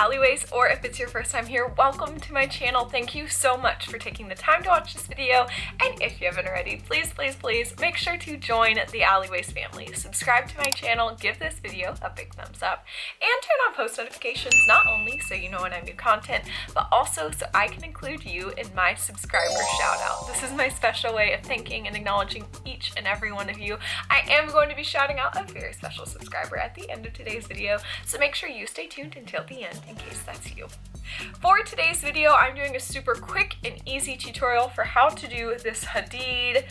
alleyways, or if it's your first time here, welcome to my channel. Thank you so much for taking the time to watch this video, and if you haven't already, please make sure to join the alleyways family. Subscribe to my channel, give this video a big thumbs up, and turn on post notifications, not only so you know when I have new content, but also so I can include you in my subscriber shout out. This is my special way of thanking and acknowledging each and every one of you. I am going to be shouting out a very special subscriber at the end of today's video, so make sure you stay tuned until the end in case that's you. For today's video, I'm doing a super quick and easy tutorial for how to do this Hadid,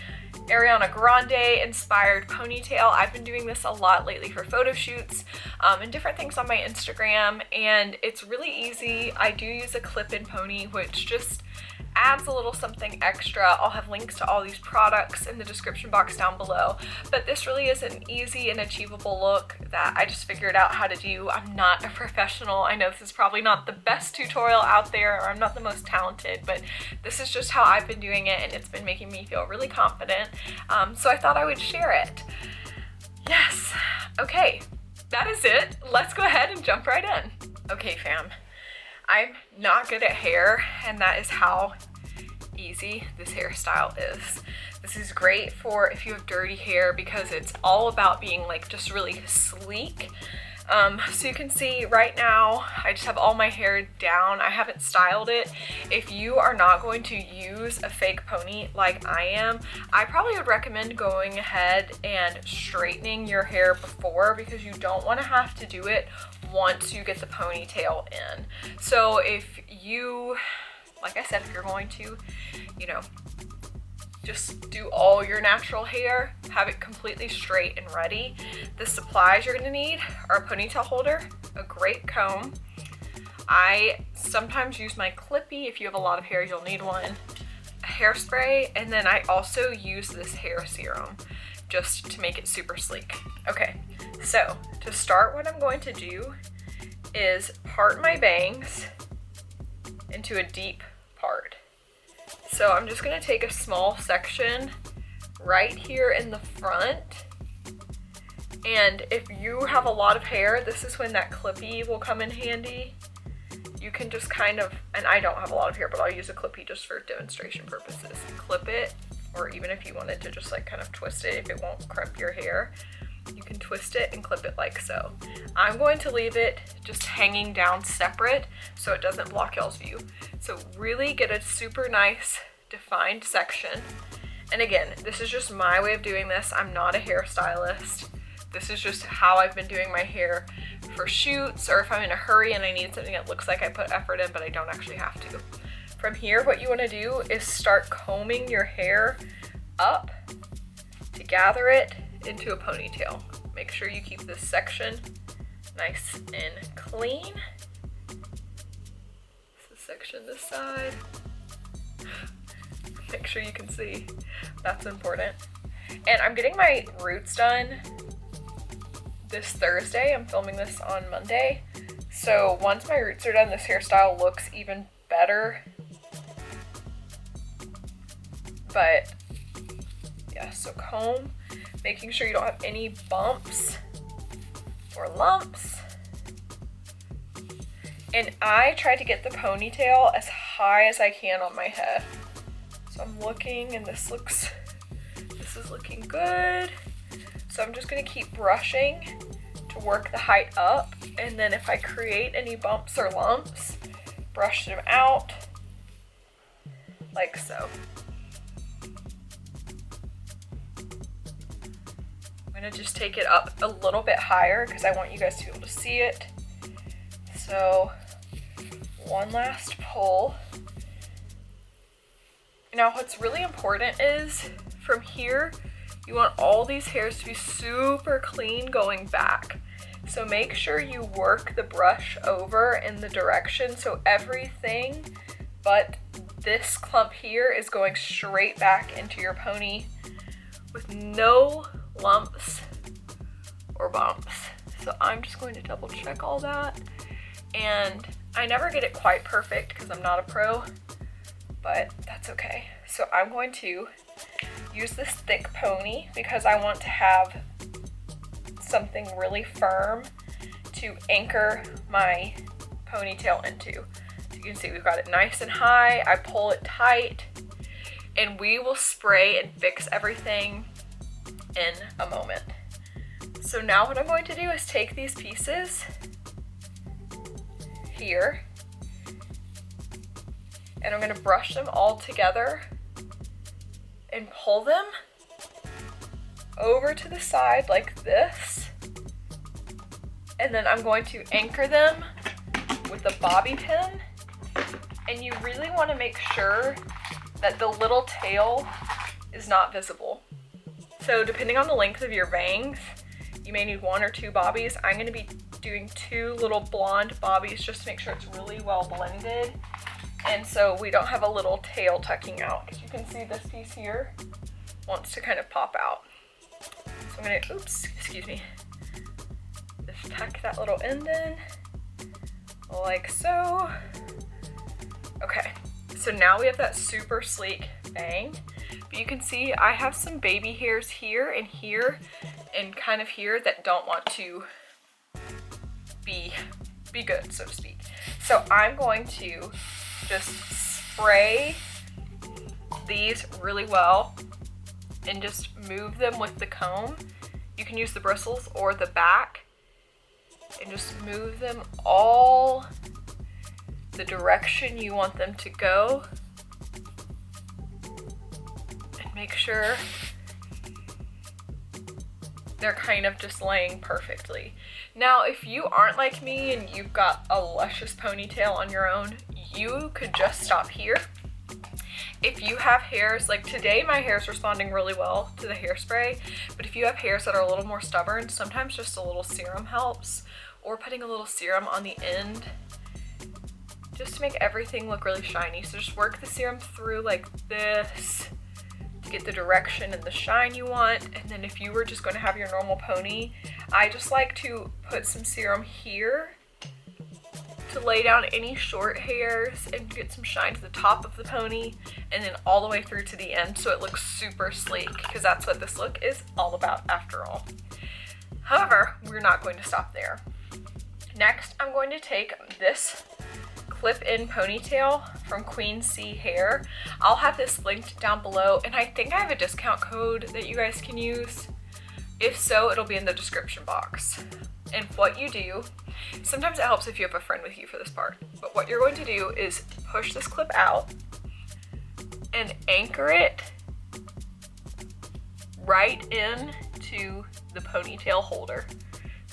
Ariana Grande inspired ponytail. I've been doing this a lot lately for photo shoots and different things on my Instagram, and it's really easy. I do use a clip-in pony, which just adds a little something extra. I'll have links to all these products in the description box down below, but this really is an easy and achievable look that I just figured out how to do. I'm not a professional. I know this is probably not the best tutorial out there, or I'm not the most talented, but this is just how I've been doing it, and it's been making me feel really confident, so I thought I would share it. Yes, okay, that is it. Let's go ahead and jump right in. Okay, fam. I'm not good at hair, and that is how easy this hairstyle is. This is great for if you have dirty hair because it's all about being like just really sleek. So you can see right now I just have all my hair down. I haven't styled it. If you are not going to use a fake pony like I am, I probably would recommend going ahead and straightening your hair before, because you don't want to have to do it once you get the ponytail in. So if you, like I said, if you're going to, you know, just do all your natural hair, have it completely straight and ready. The supplies you're gonna need are a ponytail holder, a great comb. I sometimes use my clippy. If you have a lot of hair, you'll need one. A hairspray, and then I also use this hair serum just to make it super sleek. Okay, so to start, what I'm going to do is part my bangs into a deep part. So I'm just going to take a small section right here in the front, and if you have a lot of hair, this is when that clippy will come in handy. You can just kind of, and I don't have a lot of hair, but I'll use a clippy just for demonstration purposes. Clip it, or even if you wanted to just like kind of twist it if it won't crimp your hair, you can twist it and clip it like so. I'm going to leave it just hanging down separate so it doesn't block y'all's view. So really get a super nice defined section. And again, this is just my way of doing this. I'm not a hairstylist. This is just how I've been doing my hair for shoots, or if I'm in a hurry and I need something that looks like I put effort in but I don't actually have to. From here, what you want to do is start combing your hair up to gather it into a ponytail. Make sure you keep this section nice and clean. This section this side. Make sure you can see. That's important. And I'm getting my roots done this Thursday. I'm filming this on Monday. So once my roots are done, this hairstyle looks even better. But yeah, so comb, making sure you don't have any bumps or lumps. And I try to get the ponytail as high as I can on my head. So I'm looking, and this is looking good. So I'm just gonna keep brushing to work the height up, and then if I create any bumps or lumps, brush them out like so. I'm gonna just take it up a little bit higher because I want you guys to be able to see it. So one last pull. Now what's really important is from here, you want all these hairs to be super clean going back. So make sure you work the brush over in the direction so everything but this clump here is going straight back into your pony with no lumps or bumps. So I'm just going to double check all that, and I never get it quite perfect because I'm not a pro, but that's okay. So I'm going to use this thick pony because I want to have something really firm to anchor my ponytail into. So you can see we've got it nice and high. I pull it tight, and we will spray and fix everything in a moment. So now what I'm going to do is take these pieces here, and I'm going to brush them all together and pull them over to the side like this. And then I'm going to anchor them with a bobby pin. And you really want to make sure that the little tail is not visible. So depending on the length of your bangs, you may need 1 or 2 bobbies. I'm going to be doing 2 little blonde bobbies just to make sure it's really well blended. And so we don't have a little tail tucking out. Because you can see this piece here wants to kind of pop out. So I'm going to, excuse me. Just tuck that little end in, like so. Okay, so now we have that super sleek bang. But you can see I have some baby hairs here and kind of here that don't want to be good, so to speak. So I'm going to just spray these really well and just move them with the comb. You can use the bristles or the back and just move them all the direction you want them to go, and make sure they're kind of just laying perfectly. Now, if you aren't like me and you've got a luscious ponytail on your own, you could just stop here. If you have hairs, like today my hair's responding really well to the hairspray, but if you have hairs that are a little more stubborn, sometimes just a little serum helps, or putting a little serum on the end just to make everything look really shiny. So just work the serum through like this to get the direction and the shine you want. And then if you were just going to have your normal pony, I just like to put some serum here to lay down any short hairs and get some shine to the top of the pony, and then all the way through to the end so it looks super sleek, because that's what this look is all about after all. However, we're not going to stop there. Next, I'm going to take this clip-in ponytail from Queen C Hair. I'll have this linked down below, and I think I have a discount code that you guys can use. If so, it'll be in the description box. And what you do, sometimes it helps if you have a friend with you for this part, but what you're going to do is push this clip out and anchor it right into the ponytail holder.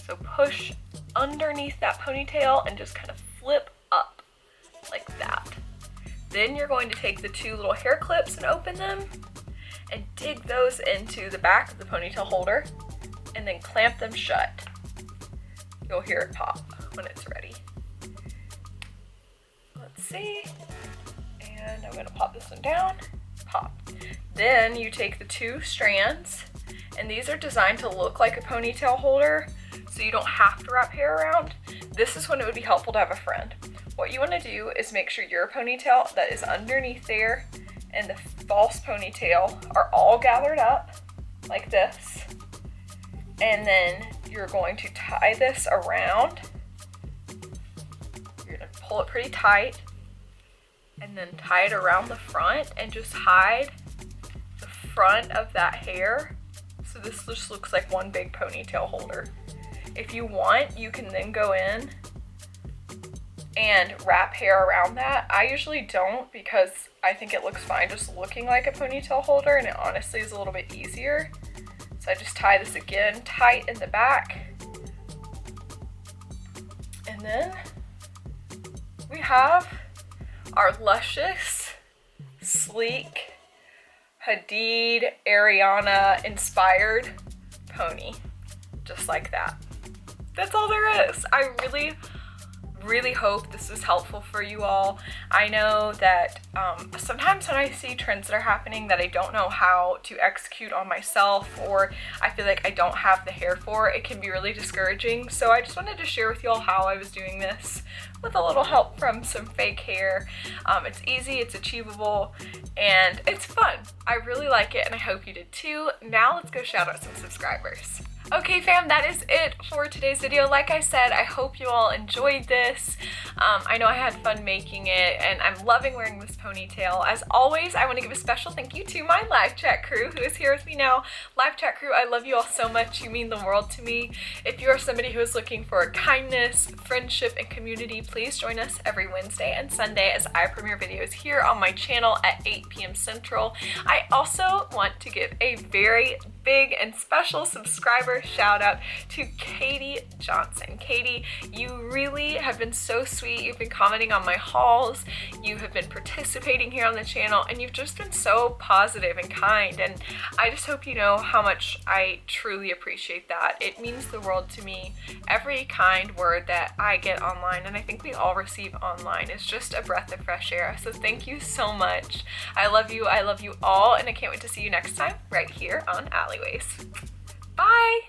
So push underneath that ponytail and just kind of flip up like that. Then you're going to take the 2 little hair clips and open them and dig those into the back of the ponytail holder and then clamp them shut. You'll hear it pop when it's ready. Let's see. And I'm gonna pop this one down. Pop. Then you take the 2 strands, and these are designed to look like a ponytail holder, so you don't have to wrap hair around. This is when it would be helpful to have a friend. What you want to do is make sure your ponytail that is underneath there and the false ponytail are all gathered up like this. And then you're going to tie this around. You're going to pull it pretty tight and then tie it around the front and just hide the front of that hair. So this just looks like one big ponytail holder. If you want, you can then go in and wrap hair around that. I usually don't because I think it looks fine just looking like a ponytail holder, and it honestly is a little bit easier. So I just tie this again tight in the back. And then we have our luscious, sleek, Hadid, Ariana inspired pony. Just like that. That's all there is. I really hope this was helpful for you all. I know that sometimes when I see trends that are happening that I don't know how to execute on myself, or I feel like I don't have the hair for, it can be really discouraging. So I just wanted to share with you all how I was doing this with a little help from some fake hair. It's easy, it's achievable, and it's fun. I really like it, and I hope you did too. Now let's go shout out some subscribers. Okay fam, that is it for today's video. Like I said, I hope you all enjoyed this. I know I had fun making it, and I'm loving wearing this ponytail. As always, I want to give a special thank you to my live chat crew who is here with me now. Live chat crew, I love you all so much. You mean the world to me. If you are somebody who is looking for kindness, friendship, and community, please join us every Wednesday and Sunday as I premiere videos here on my channel at 8 p.m. Central. I also want to give a very big and special subscriber shout out to Katie Johnson. Katie, you really have been so sweet. You've been commenting on my hauls, you have been participating here on the channel, and you've just been so positive and kind, and I just hope you know how much I truly appreciate that. It means the world to me. Every kind word that I get online, and I think we all receive online, is just a breath of fresh air. So thank you so much. I love you all, and I can't wait to see you next time right here on Alleyways. Bye!